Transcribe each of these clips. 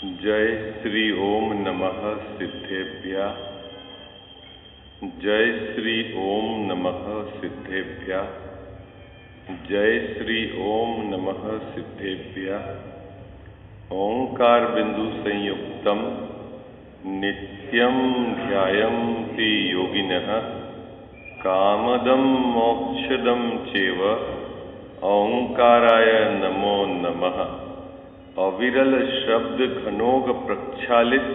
जय श्री ओम नमः सिद्धेभ्यः। जय श्री ओम नमः सिद्धेभ्यः। जय श्री ओम नमः सिद्धेभ्यः। ओंकार बिंदु संयुक्तम नित्यं ध्यायन्ति योगिनः कामदं मोक्षदं चैव ओंकाराय नमो नमः। अविरल शब्द घनोग प्रक्षालित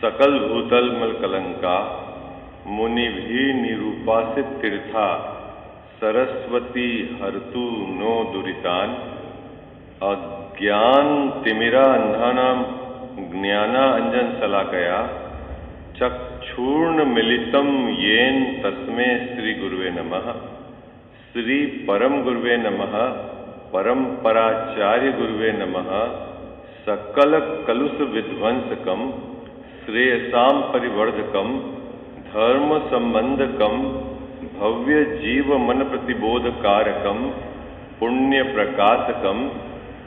सकल भूतल मल कलंका मुनि भी निरूपासित तीर्था सरस्वती हरतु नो दुरितान। अज्ञान तिमिरा अंधानाम ज्ञाना अंजन शलाकया चक्षुर्ण मिलितम येन तस्मै श्री गुरुवे नमः। श्री परम गुरुवे नमः। परंपराचार्य गुरुवे नमः। सकल कलुष विध्वंसकम श्रेयसाम परिवर्धकम धर्म संबंधकम भव्य जीव मन प्रतिबोध कारकम पुण्य प्रकाशकम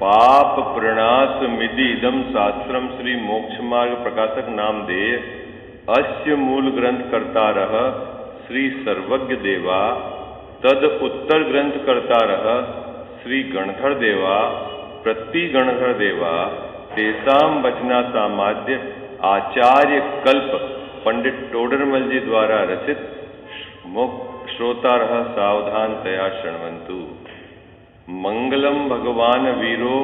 पाप प्रणाश मिदि इदम शास्त्रम श्री मोक्ष मार्ग प्रकाशक नामधेय अस्य मूल ग्रंथ कर्तारः श्री सर्वज्ञ देवा तद उत्तर ग्रंथ कर्तारः श्री गणधर देवा प्रति गणधर देवा तेसाम वचना सामाद्य आचार्य कल्प पंडित टोडरमल जी द्वारा रचित श्रोतारः सावधान तया शृण्वन्तु। मंगलम भगवान वीरो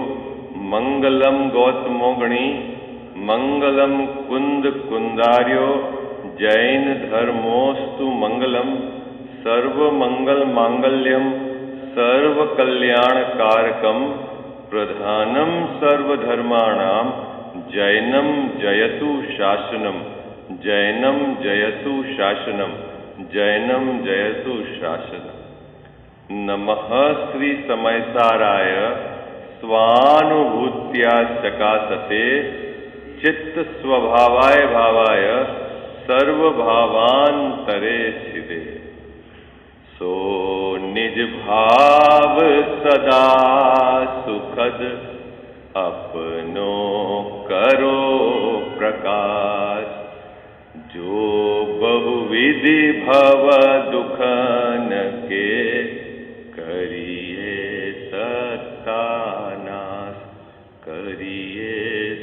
मंगलम गौतमो गणी मंगलम कुंद कुंदार्यो जैन धर्मोस्तु मंगलम सर्व मंगल मांगल्यम सर्व कल्याण कारकम प्रधानम सर्वधर्माणाम जैनम जयतु शासनम जैनम जयतु शासनम जैनम जयतु शासनम। नमः श्री समयसाराय स्वानुभूत्या सकाशते चित्त स्वभावाय भावाय सर्वभावांतरे छिदे। सो निज भाव सदा सुखद अपनो करो प्रकाश। जो बहुविधि भव दुखन के करिए सत्तानाश करिए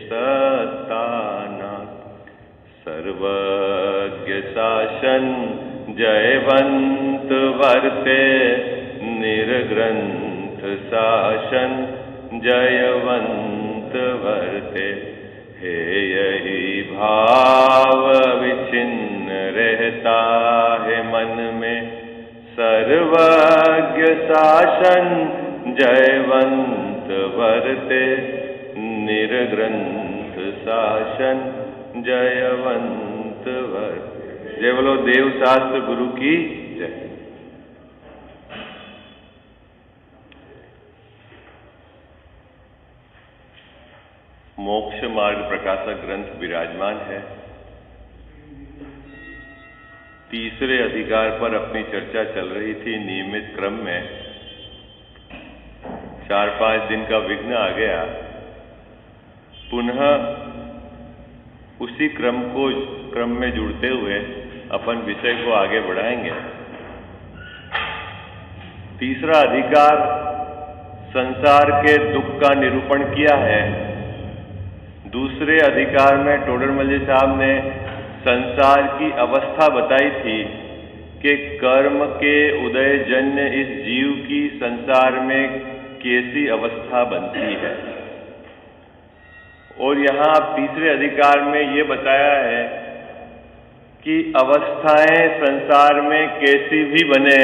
सत्तानाश। सर्वज्ञ शासन जयवंत वर्ते निर्ग्रंथ शासन जयवंत वर्ते। हे यही भाव विचिन्न रहता है मन में सर्वज्ञ शासन जयवंत वर्ते निर्ग्रंथ शासन जयवंत वर्ते। जय बोलो देव शास्त्र गुरु की जय। मोक्ष मार्ग प्रकाशक ग्रंथ विराजमान है। तीसरे अधिकार पर अपनी चर्चा चल रही थी नियमित क्रम में। 4-5 दिन का विघ्न आ गया। पुनः उसी क्रम में जुड़ते हुए अपन विषय को आगे बढ़ाएंगे। तीसरा अधिकार संसार के दुख का निरूपण किया है। दूसरे अधिकार में टोडरमल जी साहब ने संसार की अवस्था बताई थी कि कर्म के उदय जन्य इस जीव की संसार में कैसी अवस्था बनती है। और यहाँ तीसरे अधिकार में ये बताया है कि अवस्थाएं संसार में कैसी भी बने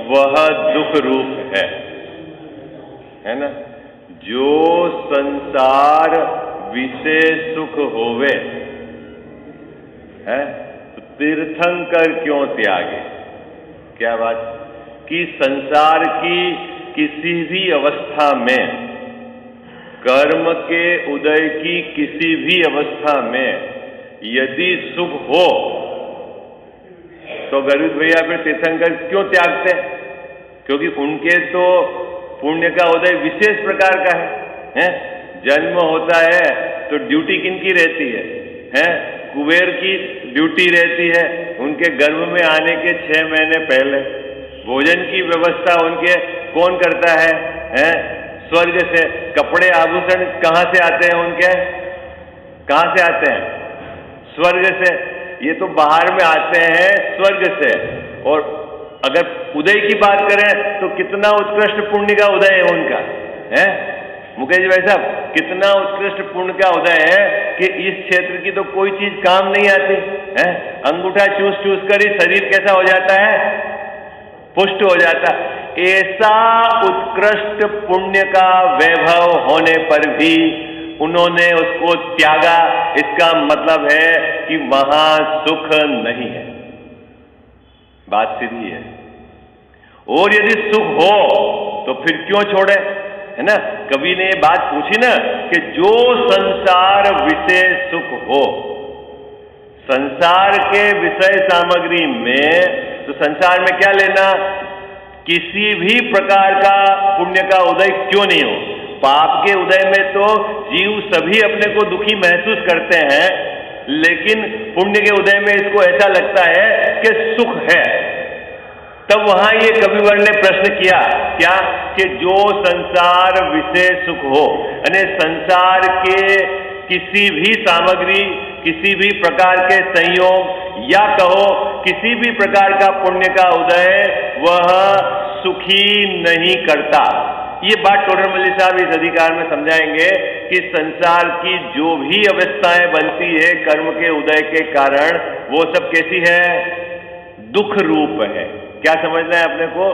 वह दुख रूप है ना। जो संसार विषय सुख होवे है तो तीर्थंकर क्यों त्यागे। क्या बात कि संसार की किसी भी अवस्था में कर्म के उदय की किसी भी अवस्था में यदि सुख हो तो गरुड़ भैया फिर तीर्थंकर क्यों त्यागते? क्योंकि उनके तो पुण्य का उदय विशेष प्रकार का है? जन्म होता है तो ड्यूटी किनकी रहती है? कुबेर की ड्यूटी रहती है उनके गर्भ में आने के 6 महीने पहले। भोजन की व्यवस्था उनके कौन करता है? स्वर्ग से। कपड़े आभूषण कहाँ से आते हैं उनके? कहाँ से आते हैं? स्वर्ग से। ये तो बाहर में आते हैं स्वर्ग से। और अगर उदय की बात करें तो कितना उत्कृष्ट पुण्य का उदय है उनका, मुकेश भाई साहब, कितना उत्कृष्ट पुण्य का उदय है कि इस क्षेत्र की तो कोई चीज काम नहीं आती है। अंगूठा चूस चूस कर ही शरीर कैसा हो जाता है? पुष्ट हो जाता। ऐसा उत्कृष्ट पुण्य का वैभव होने पर भी उन्होंने उसको त्यागा। इसका मतलब है कि वहां सुख नहीं है। बात सीधी है। और यदि सुख हो तो फिर क्यों छोड़े, है ना? कवि ने ये बात पूछी ना कि जो संसार विषय सुख हो, संसार के विषय सामग्री में, तो संसार में क्या लेना? किसी भी प्रकार का पुण्य का उदय क्यों नहीं हो। पाप के उदय में तो जीव सभी अपने को दुखी महसूस करते हैं, लेकिन पुण्य के उदय में इसको ऐसा लगता है कि सुख है। तब वहां ये कविवर ने प्रश्न किया, क्या? कि जो संसार विषय सुख हो, यानी संसार के किसी भी सामग्री, किसी भी प्रकार के संयोग, या कहो किसी भी प्रकार का पुण्य का उदय वह सुखी नहीं करता। ये बात टोडरमल्ली साहब इस अधिकार में समझाएंगे कि संसार की जो भी अवस्थाएं बनती है कर्म के उदय के कारण, वो सब कैसी है? दुख रूप है। क्या समझना है अपने को?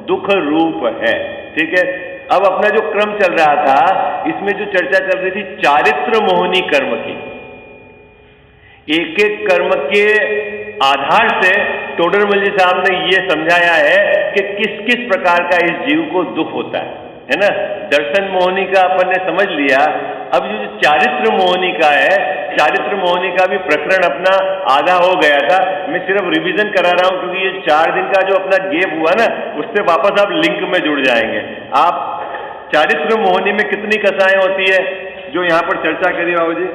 दुख रूप है। ठीक है। अब अपना जो क्रम चल रहा था, इसमें जो चर्चा चल रही थी चारित्र मोहनी कर्म की, एक एक कर्म के आधार से टोडरमल्ली साहब ने यह समझाया है कि किस किस प्रकार का इस जीव को दुख होता है ना? दर्शन मोहनी का अपन ने समझ लिया। अब जो चारित्र मोहनी का है, चारित्र मोहनी का भी प्रकरण अपना आधा हो गया था। मैं सिर्फ रिवीजन करा रहा हूं क्योंकि ये 4 दिन का जो अपना गैप हुआ ना, उससे वापस आप लिंक में जुड़ जाएंगे। आप चारित्र मोहनी में कितनी कथाएं होती है जो यहां पर चर्चा करी बाबू जी?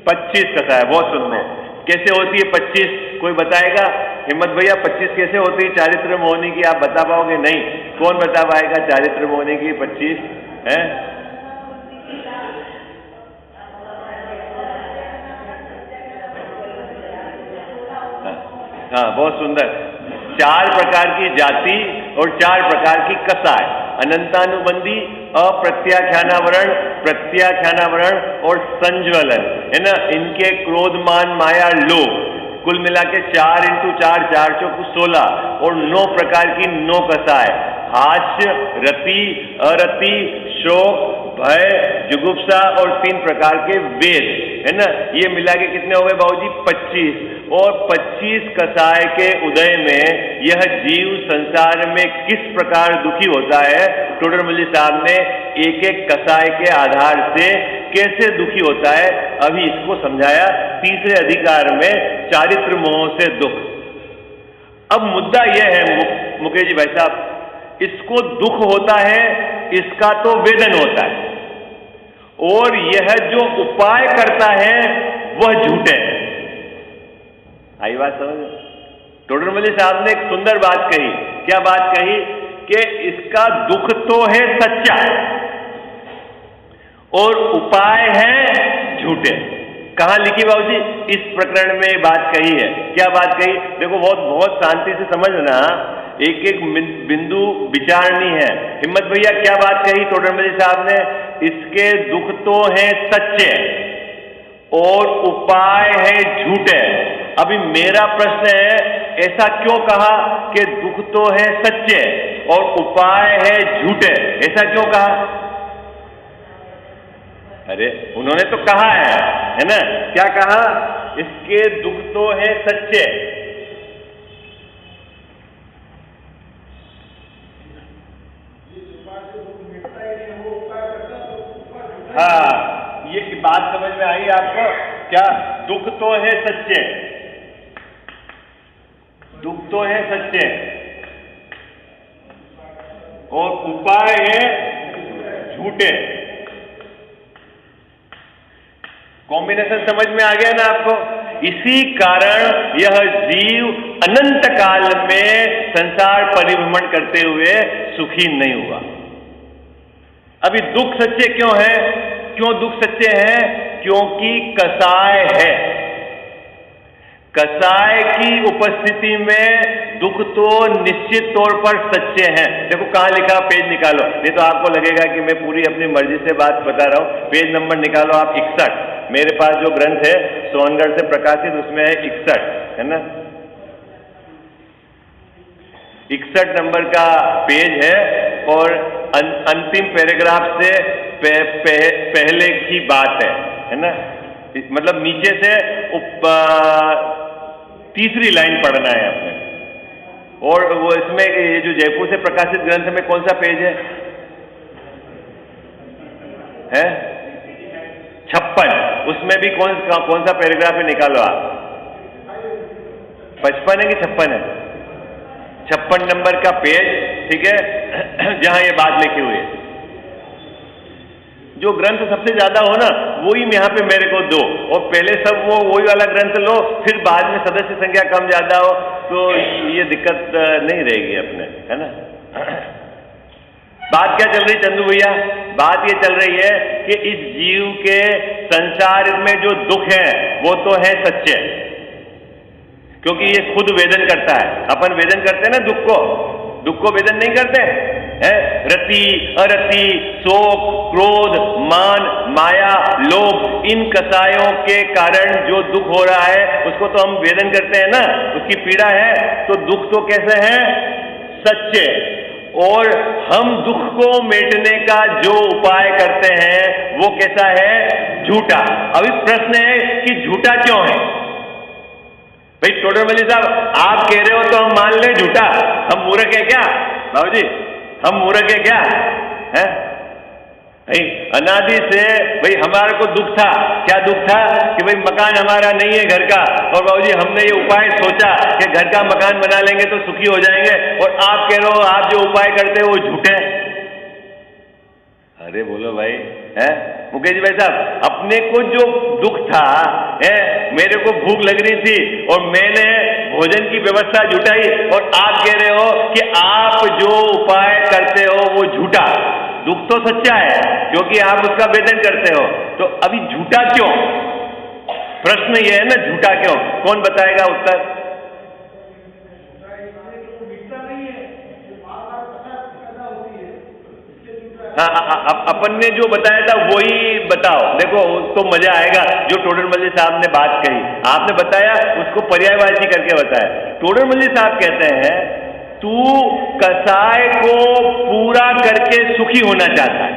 25 कथाएं। बहुत सुनने कैसे होती है 25? कोई बताएगा? हिम्मत भैया 25 कैसे होती है चारित्र मोहनी की? आप बता पाओगे? नहीं। कौन बता पाएगा चारित्र मोहनी की 25 है? हाँ, बहुत सुंदर। 4 प्रकार की जाति और 4 प्रकार की कसाय, अनंतानुबंधी, अप्रत्याख्यानावरण, प्रत्याख्यानावरण और संज्वलन, है ना? इनके क्रोध, मान, माया, लोभ, कुल मिला के 4 × 4 4 चौक 16 और 9 प्रकार की 9 कसाय। हास्य, रति, अरति, शोक, भय, जुगुप्सा और 3 प्रकार के वेद, है ना? ये मिला के कितने हो गए बाबूजी? 25। और 25 कसाय के उदय में यह जीव संसार में किस प्रकार दुखी होता है, टोडरमल्ली साहब ने एक एक कसाय के आधार से कैसे दुखी होता है अभी इसको समझाया तीसरे अधिकार में, चारित्र मोह से दुख। अब मुद्दा यह है मुकेश जी भाई साहब, इसको दुख होता है, इसका तो वेदन होता है, और यह जो उपाय करता है वह झूठे है। आई बात समझ? टोडरमल्ली साहब ने एक सुंदर बात कही। क्या बात कही? कि इसका दुख तो है सच्चा और उपाय है झूठे। कहां लिखी बाबूजी? इस प्रकरण में बात कही है। क्या बात कही? देखो, बहुत शांति से समझना, एक एक बिंदु विचारनी है। हिम्मत भैया क्या बात कही टोडरमल्ली साहब ने? इसके दुख तो है सच्चे और उपाय है झूठे। अभी मेरा प्रश्न है, ऐसा क्यों कहा कि दुख तो है सच्चे और उपाय है झूठे? ऐसा क्यों कहा? अरे उन्होंने तो कहा है ना? क्या कहा? इसके दुख तो है सच्चे। हाँ, ये बात समझ में आई आपको? क्या दुख तो है सच्चे, दुख तो है सच्चे और उपाय है झूठे। कॉम्बिनेशन समझ में आ गया ना आपको? इसी कारण यह जीव अनंत काल में संसार परिभ्रमण करते हुए सुखी नहीं हुआ। अभी दुख सच्चे क्यों है? क्यों दुख सच्चे हैं? क्योंकि कसाय है। कसाय की उपस्थिति में दुख तो निश्चित तौर पर सच्चे हैं। देखो कहां लिखा, पेज निकालो, नहीं तो आपको लगेगा कि मैं पूरी अपनी मर्जी से बात बता रहा हूं। पेज नंबर निकालो आप 61। मेरे पास जो ग्रंथ है सोनगढ़ से प्रकाशित, उसमें है 61, है ना? 61 नंबर का पेज है और अंतिम पैराग्राफ से पहले की बात है ना? मतलब नीचे से तीसरी लाइन पढ़ना है आपने। और वो इसमें ये जो जयपुर से प्रकाशित ग्रंथ में कौन सा पेज है? 56। उसमें भी कौन सा पैराग्राफ है, निकालो आप। 55 है कि 56 है? 56 नंबर का पेज, ठीक है, जहां ये बात लिखी हुई है। जो ग्रंथ सबसे ज्यादा हो ना वही यहाँ पे मेरे को दो, और पहले सब वो वही वाला ग्रंथ लो, फिर बाद में सदस्य संख्या कम ज्यादा हो तो ये दिक्कत नहीं रहेगी अपने, है ना? बात क्या चल रही चंदू भैया? बात ये चल रही है कि इस जीव के संसार में जो दुख है वो तो है सच्चे, क्योंकि ये खुद वेदन करता है। अपन वेदन करते हैं ना दुख को वेदन नहीं करते हैं? रति अरति, शोक, क्रोध, मान, माया, लोभ, इन कसायों के कारण जो दुख हो रहा है उसको तो हम वेदन करते हैं ना, उसकी पीड़ा है। तो दुख तो कैसे है? सच्चे। और हम दुख को मिटने का जो उपाय करते हैं वो कैसा है? झूठा। अभी प्रश्न है कि झूठा क्यों है? भाई टोडरमल्ली साहब, आप कह रहे हो तो हम मान लें झूठा। हम मूर्ख है क्या बाबूजी? हम मूर्ख है क्या? है भाई, अनादि से भाई हमारे को दुख था। क्या दुख था? कि भाई मकान हमारा नहीं है घर का, और बाबूजी हमने ये उपाय सोचा कि घर का मकान बना लेंगे तो सुखी हो जाएंगे, और आप कह रहे हो आप जो उपाय करते हो वो झूठे। अरे बोलो भाई, है मुकेश भाई साहब, अपने को जो दुख था है, मेरे को भूख लग रही थी और मैंने भोजन की व्यवस्था जुटाई, और आप कह रहे हो कि आप जो उपाय करते हो वो झूठा। दुख तो सच्चा है क्योंकि आप उसका वेदन करते हो, तो अभी झूठा क्यों? प्रश्न ये है ना, झूठा क्यों? कौन बताएगा उत्तर? हाँ, अपन ने जो बताया था वही बताओ। देखो तो मजा आएगा। जो टोडरमल्ली साहब ने बात कही, आपने बताया, उसको पर्यायवाची करके बताया। टोडरमल्ली साहब कहते हैं तू कसाय को पूरा करके सुखी होना चाहता है।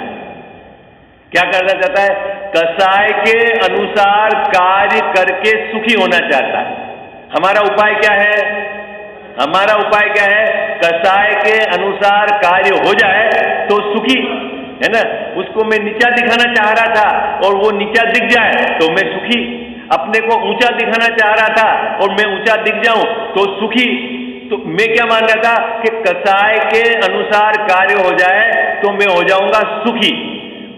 क्या करना चाहता है? कसाय के अनुसार कार्य करके सुखी होना चाहता है। हमारा उपाय क्या है? हमारा उपाय क्या है? कसाय के अनुसार कार्य हो जाए तो सुखी, है ना? उसको मैं नीचा दिखाना चाह रहा था और वो नीचा दिख जाए तो मैं सुखी। अपने को ऊंचा दिखाना चाह रहा था और मैं ऊंचा दिख जाऊं तो सुखी। तो मैं क्या मान रहा था कि कसाय के अनुसार कार्य हो जाए तो मैं हो जाऊंगा सुखी।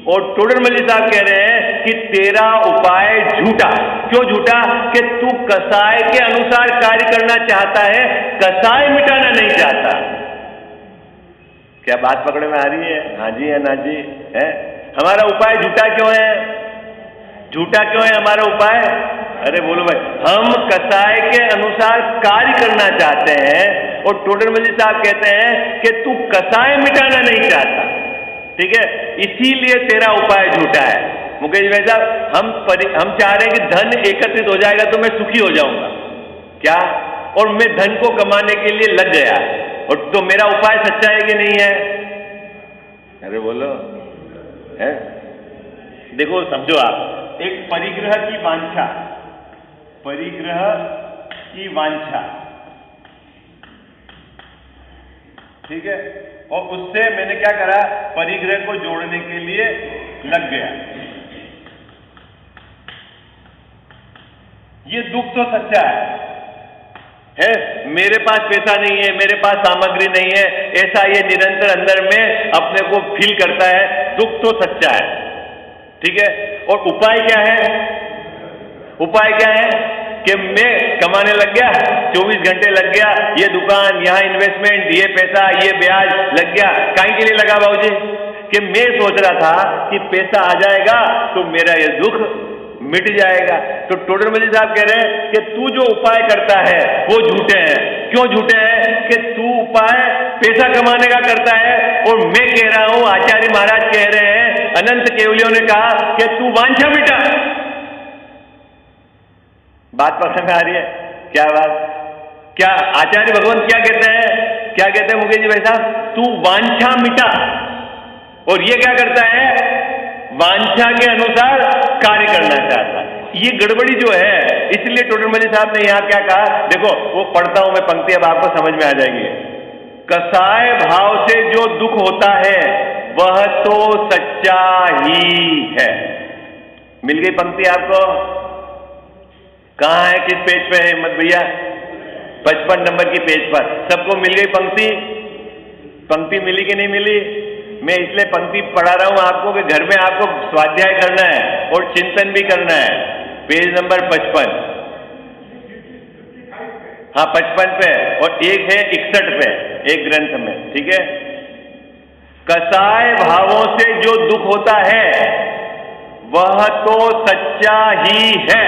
और टोडरमल्ली साहब कह रहे हैं कि तेरा उपाय झूठा। क्यों झूठा? कि तू कसाय के अनुसार कार्य करना चाहता है, कसाय मिटाना नहीं चाहता। क्या बात पकड़ में आ रही है? हाँ जी या ना जी? है हमारा उपाय झूठा क्यों है? झूठा क्यों है हमारा उपाय? अरे बोलो भाई, हम कसाय के अनुसार कार्य करना चाहते हैं और टोडरमल्ली साहब कहते हैं कि तू कसाय मिटाना नहीं चाहता, ठीक है, इसीलिए तेरा उपाय झूठा है। मुकेश भाई साहब, हम चाह रहे हैं कि धन एकत्रित हो जाएगा तो मैं सुखी हो जाऊंगा, क्या? और मैं धन को कमाने के लिए लग गया, और तो मेरा उपाय सच्चा है कि नहीं है? अरे बोलो, है? देखो समझो आप, एक परिग्रह की वांछा, परिग्रह की वांछा, ठीक है, और उससे मैंने क्या करा? परिग्रह को जोड़ने के लिए लग गया। ये दुख तो सच्चा है, मेरे पास पैसा नहीं है, मेरे पास सामग्री नहीं है, ऐसा ये निरंतर अंदर में अपने को फील करता है। दुख तो सच्चा है, ठीक है। और उपाय क्या है? उपाय क्या है कि मैं कमाने लग गया, 24 घंटे लग गया, ये दुकान, यहाँ इन्वेस्टमेंट, ये पैसा, ये ब्याज लग गया। काहे के लिए लगा बाबूजी? कि मैं सोच रहा था कि पैसा आ जाएगा तो मेरा ये दुख मिट जाएगा। तो टोडर मल जी साहब कह रहे हैं कि तू जो उपाय करता है वो झूठे हैं। क्यों झूठे हैं? कि तू उपाय पैसा कमाने का करता है और मैं कह रहा हूं, आचार्य महाराज कह रहे हैं, अनंत केवलियों ने कहा कि तू वांछा मिटा। बात पसंद आ रही है? क्या बात? क्या आचार्य भगवान क्या कहते हैं? क्या कहते हैं मुकेश जी भाई साहब? तू वांछा मिटा। और ये क्या करता है? वांछा के अनुसार कार्य करना चाहता है। ये गड़बड़ी जो है, इसलिए टोडरमल साहब ने यहां क्या कहा, देखो वो पढ़ता हूं मैं पंक्ति, अब आपको समझ में आ जाएगी। कसाय भाव से जो दुख होता है वह तो सच्चा ही है। मिल गई पंक्ति आपको? कहां है, किस पेज पे है हिम्मत भैया? 55 नंबर की पेज पर। सबको मिल गई पंक्ति? पंक्ति मिली कि नहीं मिली? मैं इसलिए पंक्ति पढ़ा रहा हूं आपको कि घर में आपको स्वाध्याय करना है और चिंतन भी करना है। पेज नंबर 55, हाँ 55 पे, और एक है 61 पे एक ग्रंथ में, ठीक है। कसाय भावों से जो दुख होता है वह तो सच्चा ही है,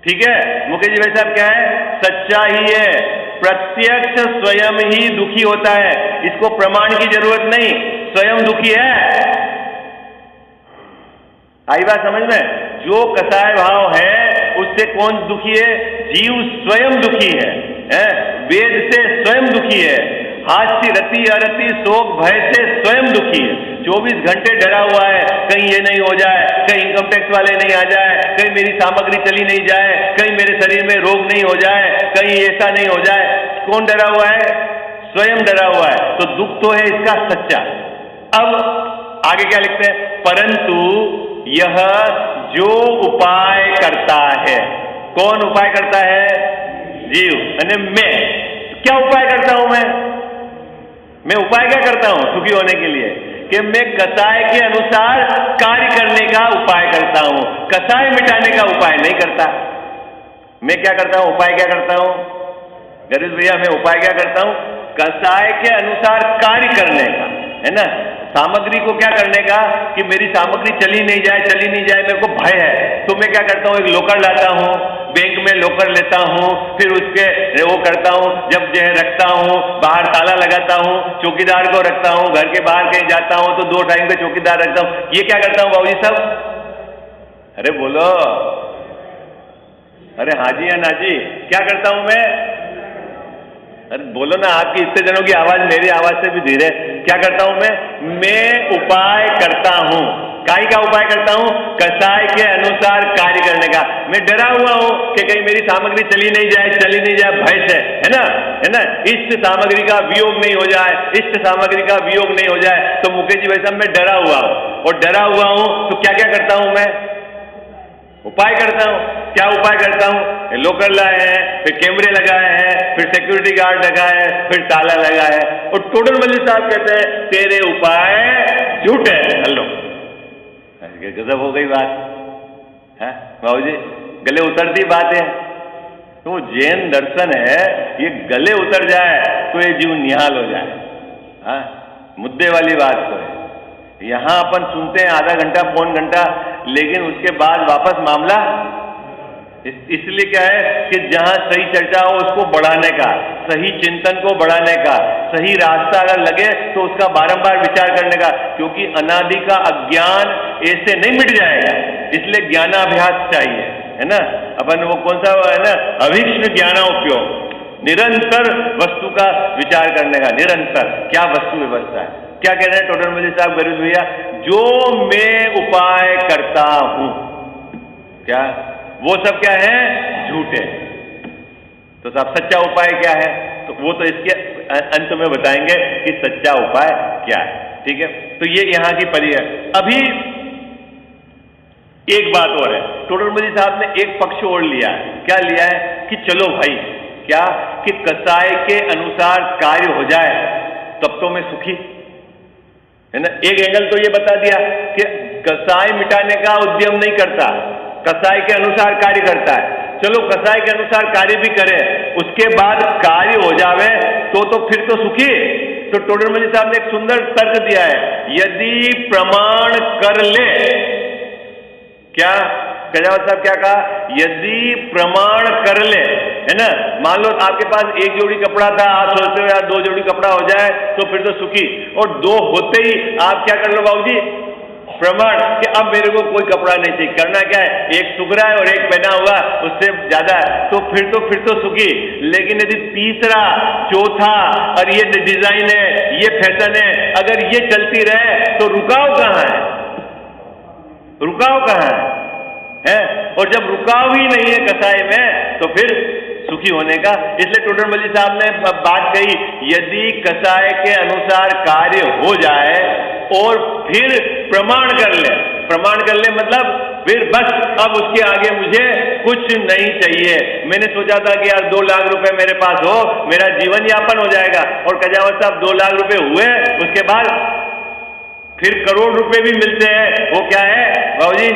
ठीक है। मुकेश जी भाई साहब क्या है? सच्चा ही है। प्रत्यक्ष स्वयं ही दुखी होता है, इसको प्रमाण की जरूरत नहीं, स्वयं दुखी है। आई बात समझ में? जो कसाय भाव है उससे कौन दुखी है? जीव स्वयं दुखी है, वेद से स्वयं दुखी है, हास्य रति अरति शोक भय से स्वयं दुखी है। 24 घंटे डरा हुआ है, कहीं ये नहीं हो जाए, कहीं इनकम टैक्स वाले नहीं आ जाए, कहीं मेरी सामग्री चली नहीं जाए, कहीं मेरे शरीर में रोग नहीं हो जाए, कहीं ऐसा नहीं हो जाए। कौन डरा हुआ है? स्वयं डरा हुआ है। तो दुख तो है इसका सच्चा। अब आगे क्या लिखते हैं? परंतु यह जो उपाय करता है, कौन उपाय करता है? जीव, यानी मैं। क्या उपाय करता हूं मैं उपाय क्या करता हूं सुखी होने के लिए? कि मैं कसाय के अनुसार कार्य करने का उपाय करता हूं, कसाय मिटाने का उपाय नहीं करता। मैं क्या करता हूं? उपाय क्या करता हूं? गरीब भैया, मैं उपाय क्या करता हूं? कसाय के अनुसार कार्य करने का, है ना। सामग्री को क्या करने का कि मेरी सामग्री चली नहीं जाए, मेरे को भय है, तो मैं क्या करता हूं? एक लोकर लाता हूं, बैंक में लोकर लेता हूं, फिर उसके वो करता हूं, जब जो है रखता हूं, बाहर ताला लगाता हूं, चौकीदार को रखता हूं, घर के बाहर कहीं जाता हूं तो 2 टाइम पे चौकीदार रखता हूं। ये क्या करता हूं बाबूजी साहब? अरे बोलो, अरे हाजी या नाजी, क्या करता हूं मैं? अरे बोलो ना, आपकी इतने जनों की आवाज मेरी आवाज से भी धीरे। क्या करता हूं मैं उपाय करता हूं। काय का उपाय करता हूं? कसाय के अनुसार कार्य करने का। मैं डरा हुआ हूं कि कहीं मेरी सामग्री चली नहीं जाए भय से, है ना। इष्ट सामग्री का वियोग नहीं हो जाए, इष्ट सामग्री का वियोग नहीं हो जाए। तो मुकेश जी वैसा मैं डरा हुआ हूं, और डरा हुआ हूं तो क्या क्या करता हूं मैं? उपाय करता हूं। क्या उपाय करता हूं? लोकर लाए हैं, फिर कैमरे लगाए हैं, फिर सिक्योरिटी गार्ड लगाए हैं, फिर ताला लगाए है। और टोडर मल जी साहब कहते हैं तेरे उपाय झूठे हैं। हेलो, गजब हो गई बात है बाबू जी, गले उतरती बात है। तो जैन दर्शन है, ये गले उतर जाए तो ये जीव निहाल हो जाए। हाँ, मुद्दे वाली बात तो है। यहां अपन सुनते हैं आधा घंटा पौन घंटा, लेकिन उसके बाद वापस मामला इसलिए क्या है कि जहां सही चर्चा हो उसको बढ़ाने का, सही चिंतन को बढ़ाने का, सही रास्ता अगर लगे तो उसका बारंबार विचार करने का, क्योंकि अनादि का अज्ञान ऐसे नहीं मिट जाएगा। इसलिए ज्ञानाभ्यास चाहिए, है ना। अपन वो कौन सा है ना, अभीक्ष्ण ज्ञानोपयोग, निरंतर वस्तु का विचार करने का, निरंतर क्या वस्तु व्यवस्था है। क्या कह रहे हैं टोडर मल जी साहब, गरीब भैया? जो मैं उपाय करता हूं, क्या वो सब क्या है? झूठे। तो साहब सच्चा उपाय क्या है? तो वो तो इसके अंत में बताएंगे कि सच्चा उपाय क्या है, ठीक है। तो ये यहां की परी है। अभी एक बात और है, टोडर मल जी साहब ने एक पक्ष और लिया है। क्या लिया है? कि चलो भाई, क्या कि कसाय के अनुसार कार्य हो जाए तब तो मैं सुखी, है ना। एक एंगल तो ये बता दिया कि कसाय मिटाने का उद्यम नहीं करता, कसाई के अनुसार कार्य करता है। चलो कसाई के अनुसार कार्य भी करे, उसके बाद कार्य हो जावे तो फिर तो सुखी। तो टोडरमल साहब ने एक सुंदर तर्क दिया है, यदि प्रमाण कर ले, क्या कजावत साहब क्या कहा, यदि प्रमाण कर ले, है ना। मान लो आपके पास एक जोड़ी कपड़ा था, आप सोचते हो यार 2 जोड़ी कपड़ा हो जाए तो फिर तो सुखी, और 2 होते ही आप क्या कर लो बाबूजी, प्रमाण कि अब मेरे को कोई कपड़ा नहीं चाहिए, करना क्या है, एक सूख रहा है और एक पहना हुआ उससे ज्यादा है, तो फिर तो सुखी। लेकिन यदि तीसरा, चौथा, और ये डिजाइन है, ये फैशन है, अगर ये चलती रहे तो रुकाव कहां है, रुकाव कहां है? और जब रुकाव ही नहीं है कसाई में तो फिर सुखी होने का। इसलिए टोडरमल साहब ने बात कही, यदि कसाई के अनुसार कार्य हो जाए और फिर प्रमाण कर ले, प्रमाण कर ले मतलब फिर बस अब उसके आगे मुझे कुछ नहीं चाहिए। मैंने सोचा था कि यार 2 लाख रुपए मेरे पास हो, मेरा जीवन यापन हो जाएगा, और कजावत साहब 2 लाख रुपए हुए, उसके बाद फिर करोड़ रुपए भी मिलते हैं। वो क्या है बाबूजी,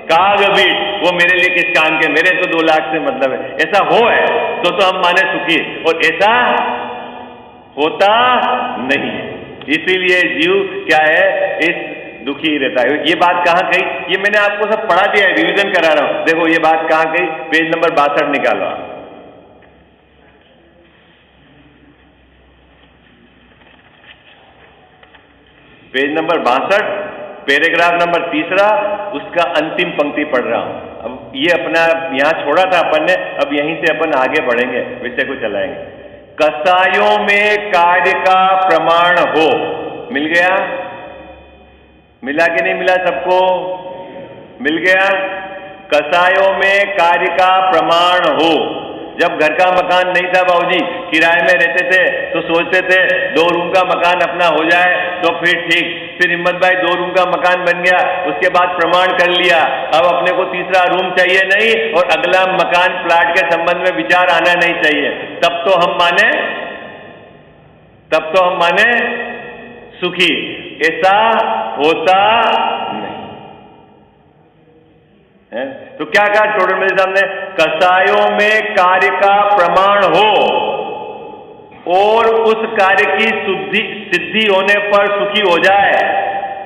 कागबीट, वो मेरे लिए किस काम के, मेरे तो 2 लाख से मतलब है। ऐसा हो है तो हम माने सुखी, और ऐसा होता नहीं है, इसीलिए जीव क्या है, इस दुखी ही रहता है। ये बात कहां कही, ये मैंने आपको सब पढ़ा दिया है, रिवीजन करा रहा हूं। देखो ये बात कहां कही, पेज नंबर 62 निकालो आप। पेज नंबर 62, पैराग्राफ नंबर 3, उसका अंतिम पंक्ति पढ़ रहा हूं। अब ये अपना यहां छोड़ा था अपन ने, अब यहीं से अपन आगे बढ़ेंगे, विषय को चलाएंगे। कसायों में कार्य का प्रमाण हो, मिल गया, मिला कि नहीं मिला, सबको मिल गया। कसायों में कार्य का प्रमाण हो। जब घर का मकान नहीं था बाबूजी, किराए में रहते थे, तो सोचते थे 2 रूम का मकान अपना हो जाए तो फिर ठीक। फिर हिम्मत भाई 2 रूम का मकान बन गया, उसके बाद प्रमाण कर लिया, अब अपने को तीसरा रूम चाहिए नहीं, और अगला मकान प्लाट के संबंध में विचार आना नहीं चाहिए। तब तो हम माने सुखी। ऐसा होता नहीं है। तो क्या कहा टोडरमल साहब ने, कसायों में कार्य का प्रमाण हो और उस कार्य की सिद्धि होने पर सुखी हो जाए,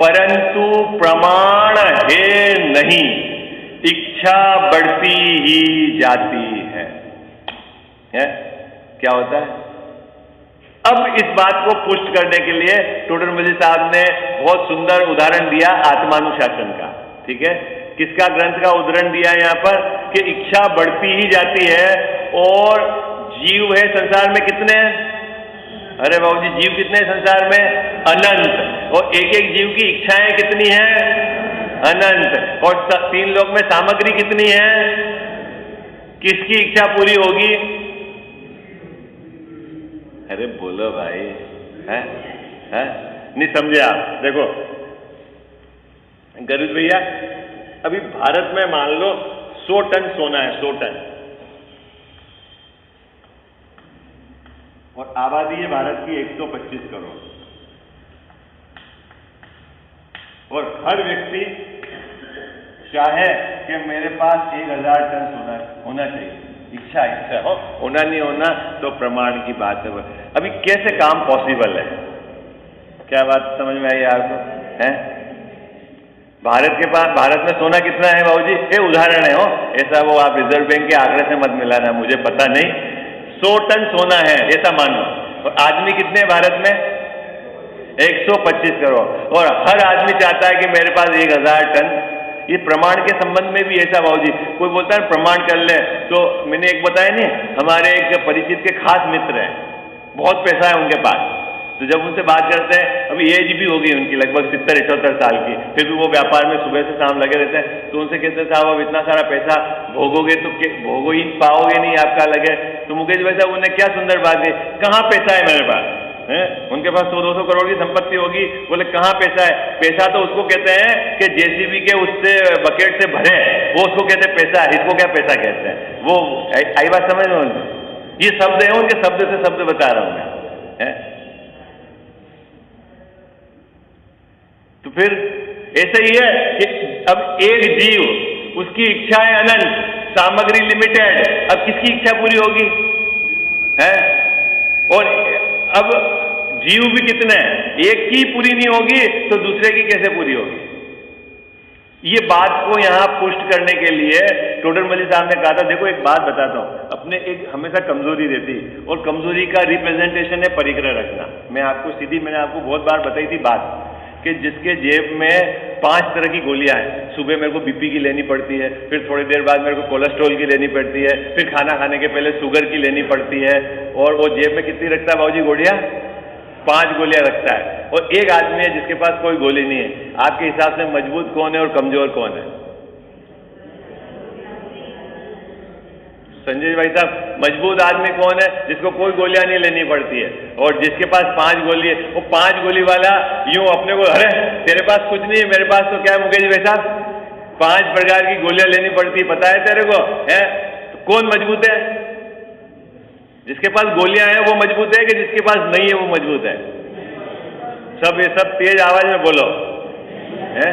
परंतु प्रमाण है नहीं, इच्छा बढ़ती ही जाती है? क्या होता है? अब इस बात को पुष्ट करने के लिए टोडरमल साहब ने बहुत सुंदर उदाहरण दिया आत्मानुशासन का। ठीक है, किसका ग्रंथ का उदाहरण दिया यहां पर, कि इच्छा बढ़ती ही जाती है, और जीव है संसार में कितने? अरे बाबूजी, जीव कितने संसार में? अनंत। और एक एक जीव की इच्छाएं कितनी हैं? अनंत। और 3 लोक में सामग्री कितनी है? किसकी इच्छा पूरी होगी? अरे बोलो भाई, हैं? नहीं समझे आप? देखो गरुड़ भैया, अभी भारत में मान लो 100 टन सोना है, 100 टन, और आबादी है भारत की 125 करोड़, और हर व्यक्ति चाहे कि मेरे पास 1000 टन सोना होना चाहिए, इच्छा हो, होना नहीं होना तो प्रमाण की बात है। अभी कैसे काम पॉसिबल है? क्या बात समझ में आई आपको? है भारत में सोना कितना है बाबूजी? ये उदाहरण है, हो ऐसा वो आप रिजर्व बैंक के आंकड़े से मत मिलाना, मुझे पता नहीं। 100 टन सोना है ऐसा मानो, और आदमी कितने भारत में? 125 करोड़, और हर आदमी चाहता है कि मेरे पास 1000 टन। ये प्रमाण के संबंध में भी ऐसा बाबूजी, कोई बोलता है प्रमाण कर ले, तो मैंने एक बताया नहीं, हमारे एक परिचित के खास मित्र हैं, बहुत पैसा है उनके पास, तो जब उनसे बात करते हैं, अभी एज भी होगी उनकी लगभग 70-78 साल की, फिर भी वो व्यापार में सुबह से शाम लगे रहते हैं, तो उनसे कहते हैं साहब अब इतना सारा पैसा भोगोगे तो भोगो ही पाओगे नहीं, आपका लगे। तो मुकेश भाई साहब उन्हें क्या सुंदर बात है, कहाँ पैसा है मेरे पास? उनके पास 100-200 करोड़ की संपत्ति होगी, बोले कहाँ पैसा है? पैसा तो उसको कहते हैं कि जेसीबी के उससे बकेट से भरे, वो उसको कहते हैं पैसा, इसको क्या पैसा कहते हैं? वो आई बात समझ में? ये शब्द है, उनके शब्द से शब्द बता रहा हूं मैं। तो फिर ऐसे ही है कि अब एक जीव उसकी इच्छाएं अनंत, सामग्री लिमिटेड। अब किसकी इच्छा पूरी होगी है? और अब जीव भी कितने हैं, एक की पूरी नहीं होगी तो दूसरे की कैसे पूरी होगी? ये बात को यहां पुष्ट करने के लिए टोडरमल साहब ने कहा था, देखो एक बात बताता हूं, अपने एक हमेशा कमजोरी रहती, और कमजोरी का रिप्रेजेंटेशन है परिग्रह रखना। मैंने आपको बहुत बार बताई थी बात कि जिसके जेब में 5 तरह की गोलियां हैं, सुबह मेरे को बीपी की लेनी पड़ती है, फिर थोड़ी देर बाद मेरे को कोलेस्ट्रॉल की लेनी पड़ती है, फिर खाना खाने के पहले शुगर की लेनी पड़ती है, और वो जेब में कितनी रखता है बाबूजी गोलियां? 5 गोलियां रखता है। और एक आदमी है जिसके पास कोई गोली नहीं है। आपके हिसाब से मजबूत कौन है और कमजोर कौन है? संजय भाई साहब, मजबूत आदमी कौन है? जिसको कोई गोलियां नहीं लेनी पड़ती है, और जिसके पास 5 गोली है, वो 5 गोली वाला यूं अपने को, अरे तेरे पास कुछ नहीं है, मेरे पास तो क्या है मुकेश भाई साहब, 5 प्रकार की गोलियां लेनी पड़ती है, पता है तेरे को है? तो कौन मजबूत है? जिसके पास गोलियां हैं वो मजबूत है कि जिसके पास नहीं है वो मजबूत है? ये सब तेज आवाज में बोलो है?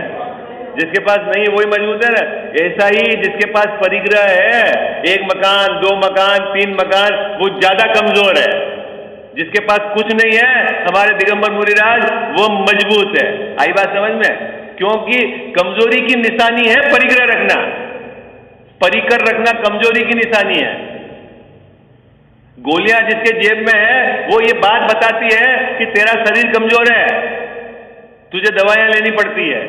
जिसके पास नहीं है वही मजबूत है ना। ऐसा ही जिसके पास परिग्रह है, 1 मकान, 2 मकान, 3 मकान, वो ज्यादा कमजोर है। जिसके पास कुछ नहीं है, हमारे दिगंबर मुनिराज, वो मजबूत है। आई बात समझ में? क्योंकि कमजोरी की निशानी है परिग्रह रखना, परिकर रखना कमजोरी की निशानी है। गोलियां जिसके जेब में है वो ये बात बताती है कि तेरा शरीर कमजोर है, तुझे दवाइयां लेनी पड़ती है।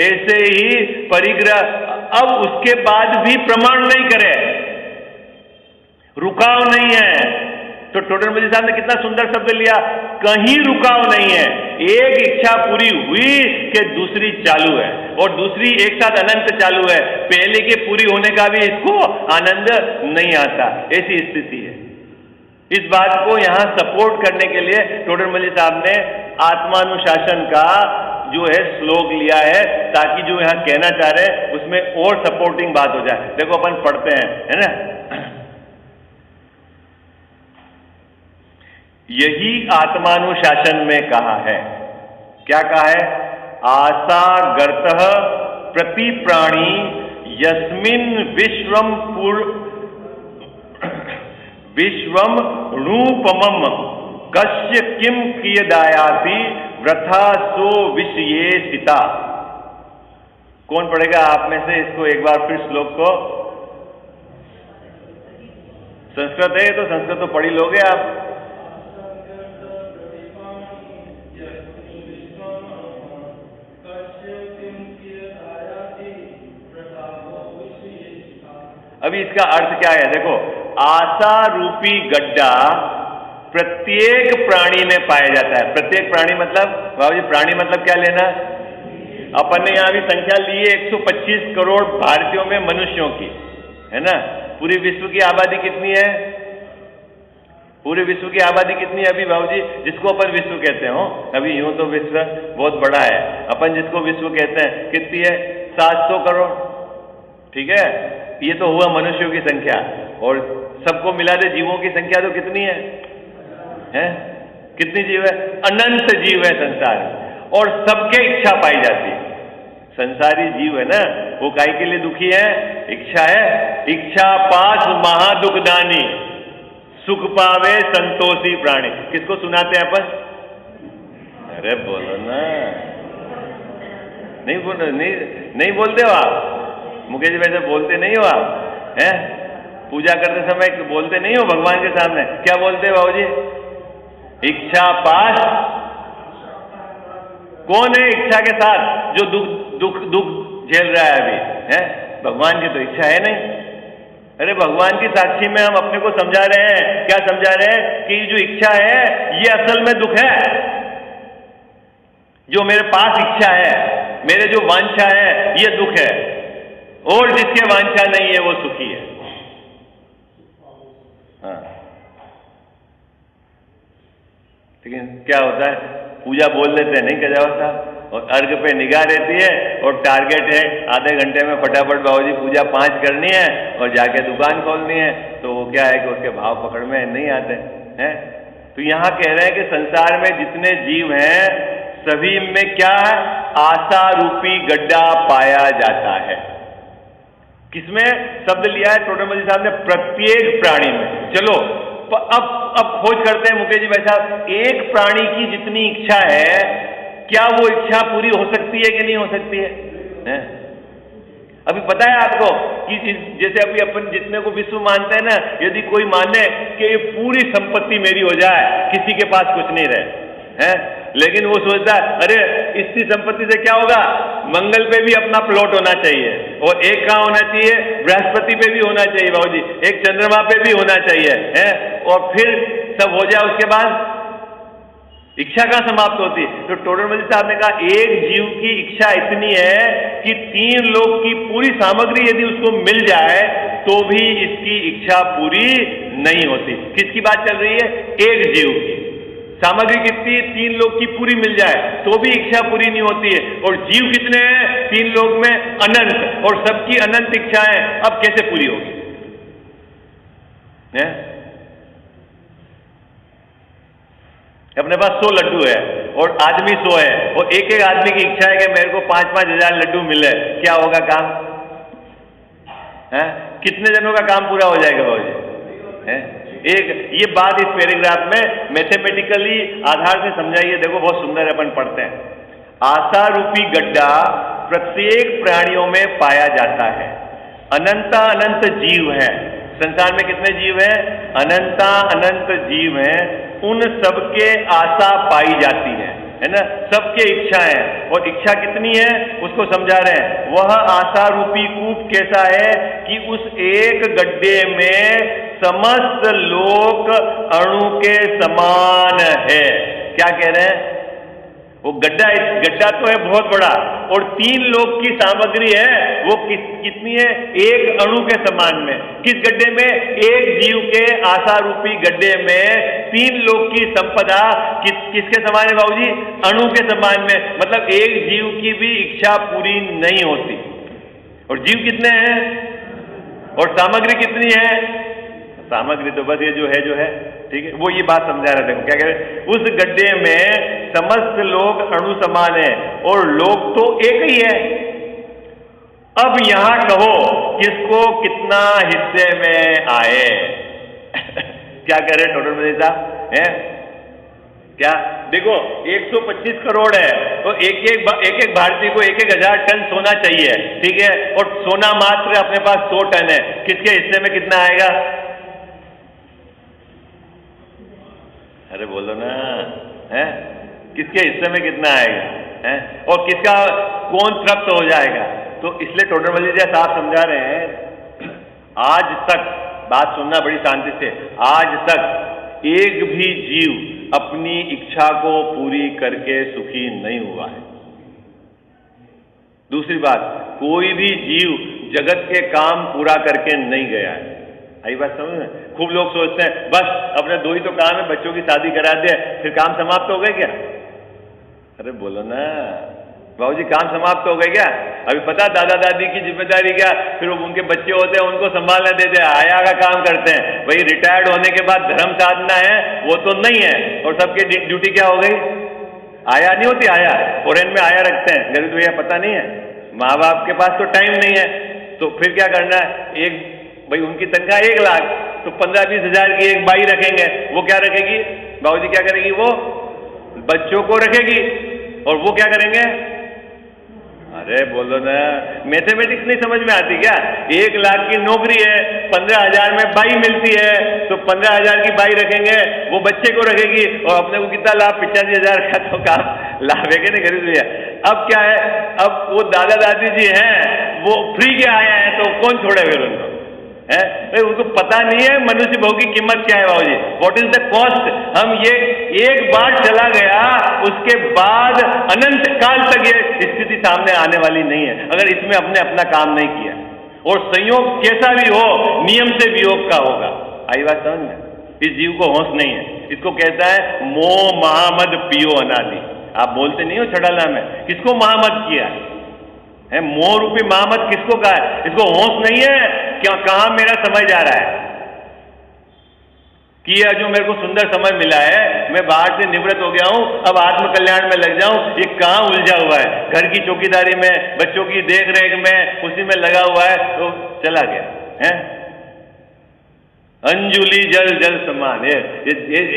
ऐसे ही परिग्रह, अब उसके बाद भी प्रमाण नहीं करे, रुकाव नहीं है। तो टोडरमल साहब ने कितना सुंदर शब्द लिया, कहीं रुकाव नहीं है। एक इच्छा पूरी हुई कि दूसरी चालू है, और दूसरी एक साथ अनंत चालू है। पहले के पूरी होने का भी इसको आनंद नहीं आता, ऐसी स्थिति है। इस बात को यहां सपोर्ट करने के लिए टोडरमल साहब ने आत्मानुशासन का जो है श्लोक लिया है, ताकि जो यहां कहना चाह रहे हैं उसमें और सपोर्टिंग बात हो जाए। देखो अपन पढ़ते हैं, है ना? यही आत्मानुशासन में कहा है। क्या कहा है? आशा गर्तः प्रति प्राणी यस्मिन विश्वम रूपमम कस्य किम कियदायाति व्रथा सो विषयेषिता। कौन पढ़ेगा आप में से इसको एक बार फिर श्लोक को? संस्कृत है तो संस्कृत तो पढ़ी लोगे आप। अभी इसका अर्थ क्या है? देखो, आशा रूपी गड्ढा प्रत्येक प्राणी में पाया जाता है। प्रत्येक प्राणी मतलब बाबूजी, प्राणी मतलब क्या लेना? अपन ने यहां भी संख्या ली है 125 करोड़ भारतीयों में मनुष्यों की, है ना? पूरे विश्व की आबादी कितनी है? पूरे विश्व की आबादी कितनी है अभी बाबूजी, जिसको अपन विश्व कहते हो? अभी यूं तो विश्व बहुत बड़ा है, अपन जिसको विश्व कहते हैं कितनी है? 700 करोड़। ठीक है, ये तो हुआ मनुष्यों की संख्या, और सबको मिला दे जीवों की संख्या तो कितनी है? कितनी जीव है? अनंत जीव है संसार में, और सबके इच्छा पाई जाती है। संसारी जीव है ना, वो काहे के लिए दुखी है? इच्छा है। इच्छा पास महादुखदानी, सुख पावे संतोषी प्राणी। किसको सुनाते हैं अपन? अरे बोलो ना, नहीं बोलते हो आप? मुकेश भाई से बोलते नहीं हो आप? हैं? पूजा करते समय बोलते नहीं हो भगवान के सामने? क्या बोलते हो बाबूजी? इच्छा पास। कौन है इच्छा के साथ जो दुख झेल रहा है अभी? है भगवान की तो इच्छा है नहीं। अरे भगवान की साक्षी में हम अपने को समझा रहे हैं, क्या समझा रहे हैं? कि जो इच्छा है ये असल में दुख है। जो मेरे पास इच्छा है, मेरे जो वांछा है, ये दुख है, और जिसके वांछा नहीं है वो सुखी है। हाँ, लेकिन क्या होता है? पूजा बोल देते हैं, नहीं क्या होता? और अर्घ पे निगाह रहती है, और टारगेट है आधे घंटे में फटाफट बाबूजी पूजा 5 करनी है और जाके दुकान खोलनी है। तो वो क्या है कि उसके भाव पकड़ में नहीं आते हैं। तो यहां कह रहे हैं कि संसार में जितने जीव हैं सभी में क्या है? आशा रूपी गड्ढा पाया जाता है। किसमें शब्द लिया है टोडर मल जी साहब ने? प्रत्येक प्राणी में। चलो अब खोज करते हैं मुकेश जी भाई साहब, एक प्राणी की जितनी इच्छा है, क्या वो इच्छा पूरी हो सकती है कि नहीं हो सकती है? अभी पता है आपको कि जैसे अभी अपन जितने को विश्व मानते हैं ना, यदि कोई माने कि ये पूरी संपत्ति मेरी हो जाए, किसी के पास कुछ नहीं रहे हैं, लेकिन वो सोचता है अरे इतनी संपत्ति से क्या होगा, मंगल पे भी अपना प्लॉट होना चाहिए, और एक कहाँ होना चाहिए, बृहस्पति पे भी होना चाहिए बाबूजी, एक चंद्रमा पे भी होना चाहिए है, और फिर सब हो जाए उसके बाद इच्छा कहाँ समाप्त होती है? तो टोडर मल जी साहब ने कहा एक जीव की इच्छा इतनी है कि 3 लोक की पूरी सामग्री यदि उसको मिल जाए तो भी इसकी इच्छा पूरी नहीं होती। किसकी बात चल रही है? एक जीव की सामग्री कितनी? 3 लोक की पूरी मिल जाए तो भी इच्छा पूरी नहीं होती है। और जीव कितने हैं 3 लोक में? अनंत, और सबकी अनंत इच्छाएं, अब कैसे पूरी होगी? अपने पास 100 लड्डू है और आदमी 100 है, और एक एक आदमी की इच्छा है कि मेरे को 5-5 हजार लड्डू मिले, क्या होगा काम? कितने जनों का काम पूरा हो जाएगा बाबूजी? एक ये बात इस पैराग्राफ में मैथमेटिकली आधार से समझाइए, देखो बहुत सुंदर अपन पढ़ते हैं। आशा रूपी गड्ढा प्रत्येक प्राणियों में पाया जाता है। अनंता अनंत जीव है, संसार में कितने जीव हैं? अनंता अनंत जीव हैं, उन सबके आशा पाई जाती है ना, सबके इच्छाएं, और इच्छा कितनी है उसको समझा रहे हैं। वह आशा रूपी कूप कैसा है कि उस एक गड्ढे में समस्त लोक अणु के समान है। क्या कह रहे हैं? वो गड्ढा तो है बहुत बड़ा, और 3 लोक की सामग्री है, वो कितनी है? एक अणु के समान में। किस गड्ढे में? एक जीव के आशा रूपी गड्ढे में 3 लोक की संपदा किसके समान है बाबूजी? अणु के समान में। मतलब एक जीव की भी इच्छा पूरी नहीं होती। और जीव कितने हैं और सामग्री कितनी है? सामग्री तो बस ये जो है, ठीक है, वो ये बात समझा रहे थे। क्या कह रहे? उस गड्ढे में समस्त लोग अणु समान है, और लोग तो एक ही है। अब यहां कहो किसको कितना हिस्से में आए? क्या कह रहे टोडर मल जी साहब? है क्या? देखो 125 करोड़ है, तो एक भारतीय को 1,000 टन सोना चाहिए, ठीक है, और सोना मात्र अपने पास 100 टन है। किसके हिस्से में कितना आएगा? अरे बोलो ना, है किसके हिस्से में कितना आएगा? है और किसका कौन तृप्त हो जाएगा? तो इसलिए टोडर मल जी साहब समझा रहे हैं, आज तक बात सुनना बड़ी शांति से, आज तक एक भी जीव अपनी इच्छा को पूरी करके सुखी नहीं हुआ है। दूसरी बात, कोई भी जीव जगत के काम पूरा करके नहीं गया है। आई बात समझ में? खूब लोग सोचते हैं बस अपने 2 ही तो काम है, बच्चों की शादी करा दे फिर काम समाप्त हो गए क्या? अरे बोलो ना बाबूजी, काम समाप्त हो गए क्या? अभी पता दादा दादी की जिम्मेदारी क्या? फिर उनके बच्चे होते हैं, उनको संभालने देते हैं, आया का काम करते हैं। भाई रिटायर्ड होने के बाद धर्म साधना है वो तो नहीं है, और सबके ड्यूटी क्या हो गई? आया नहीं होती, आया फॉरेन में आया रखते हैं, गरीब भैया पता नहीं है, माँ बाप के पास तो टाइम नहीं है, तो फिर क्या करना है? भाई उनकी तनख्वाह 1 लाख, तो 15-20 हजार की एक बाई रखेंगे। वो क्या रखेगी बाबूजी? क्या करेगी? वो बच्चों को रखेगी, और वो क्या करेंगे? अरे बोलो ना, मैथमेटिक्स नहीं समझ में आती क्या? 1 लाख की नौकरी है, 15,000 में बाई मिलती है, तो 15,000 की बाई रखेंगे, वो बच्चे को रखेगी, और अपने को कितना लाभ? 85,000 का तो काम लाभ है कि नहीं गरीब भैया? अब क्या है? अब वो दादा दादी जी हैं, वो फ्री के आए हैं, तो कौन छोड़े फिर उनको? है उनको पता नहीं है मनुष्य भाव की कीमत क्या है बाबूजी, व्हाट इज द कॉस्ट। हम ये एक बार चला गया, उसके बाद अनंत काल तक ये स्थिति सामने आने वाली नहीं है, अगर इसमें अपने अपना काम नहीं किया। और संयोग कैसा भी हो, नियम से वियोग का होगा। आई बात समझ में? इस जीव को होश नहीं है, इसको कहता है मोह महामद पियो अनादि। आप बोलते नहीं हो छड़ाला में, किसको महामद किया है? मोह रूपी महामद किसको कहा है? इसको होश नहीं है क्या? कहां मेरा समय जा रहा है? कि यह जो मेरे को सुंदर समय मिला है, मैं बाहर से निवृत्त हो गया हूं, अब आत्म कल्याण में लग जाऊं, ये कहां उलझा हुआ है? घर की चौकीदारी में, बच्चों की देख रेख में, उसी में लगा हुआ है, तो चला गया है। अंजुलि जल जल समान, ये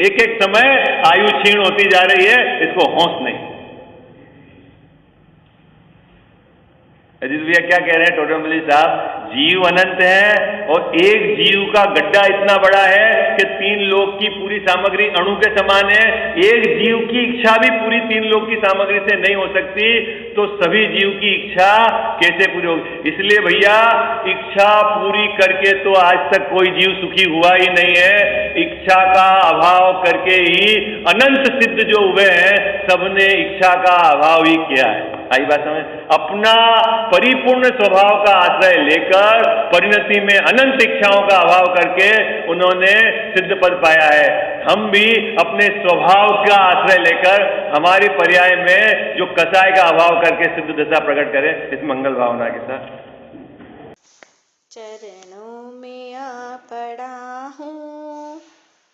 एक एक समय आयु क्षीण होती जा रही है, इसको होश नहीं। अजीत भैया क्या कह रहे हैं टोडरमल जी साहब? जीव अनंत है और एक जीव का गड्ढा इतना बड़ा है कि 3 लोक की पूरी सामग्री अणु के समान है। एक जीव की इच्छा भी पूरी 3 लोक की सामग्री से नहीं हो सकती, तो सभी जीव की इच्छा कैसे पूरी होगी? इसलिए भैया इच्छा पूरी करके तो आज तक कोई जीव सुखी हुआ ही नहीं है। इच्छा का अभाव करके ही अनंत सिद्ध जो हुए हैं, सबने इच्छा का अभाव ही किया है। आई बात समझ? अपना परिपूर्ण स्वभाव का आश्रय लेकर परिणति में अनंत इच्छाओं का अभाव करके उन्होंने सिद्ध पद पाया है। हम भी अपने स्वभाव का आश्रय लेकर हमारी पर्याय में जो कसाय का अभाव करके सिद्ध दशा प्रकट करें, इस मंगल भावना के साथ। चरणों में आ पड़ा हूँ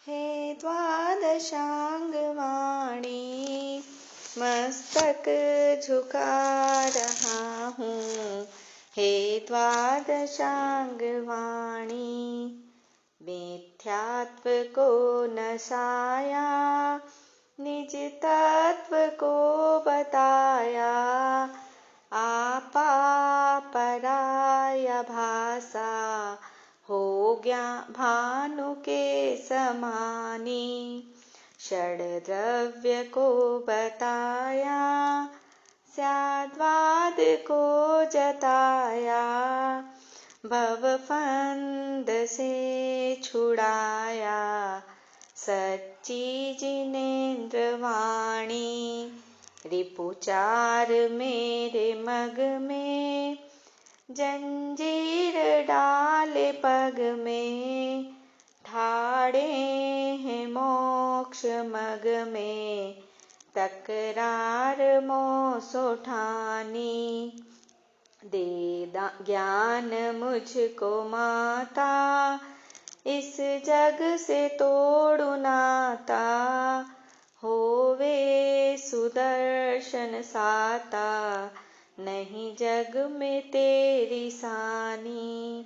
हे द्वादशांग वाणी, मस्तक झुका रहा हूँ हे द्वादशांग वाणी। मिथ्यात्व को नसाया, निज तत्व को बताया, आपा पराय भाषा हो गया भानु के समानी। षड द्रव्य को बताया, स्याद्वाद को जताया, भवफंद से छुड़ाया, सच्ची जिनेन्द्र वाणी। रिपुचार मेरे मग में, जंजीर डाले पग में, ठाड़े हैं मोक्ष मग में, तकरार मोस उठानी। दे ज्ञान मुझको माता, इस जग से तोड़ू नाता, होवे सुदर्शन साता, नहीं जग में तेरी सानी।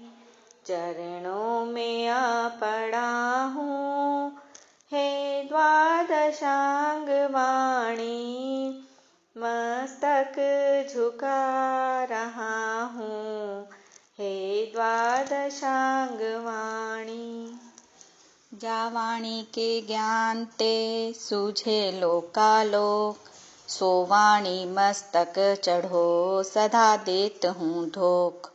चरणों में आ पड़ा हूँ हे द्वादशांग वाणी, मस्तक झुका रहा हूँ हे द्वादशांग वाणी। जा वाणी के ज्ञान ते सूझे लोकालोक, सो वाणी मस्तक चढ़ो सदा देत हूँ ढोक।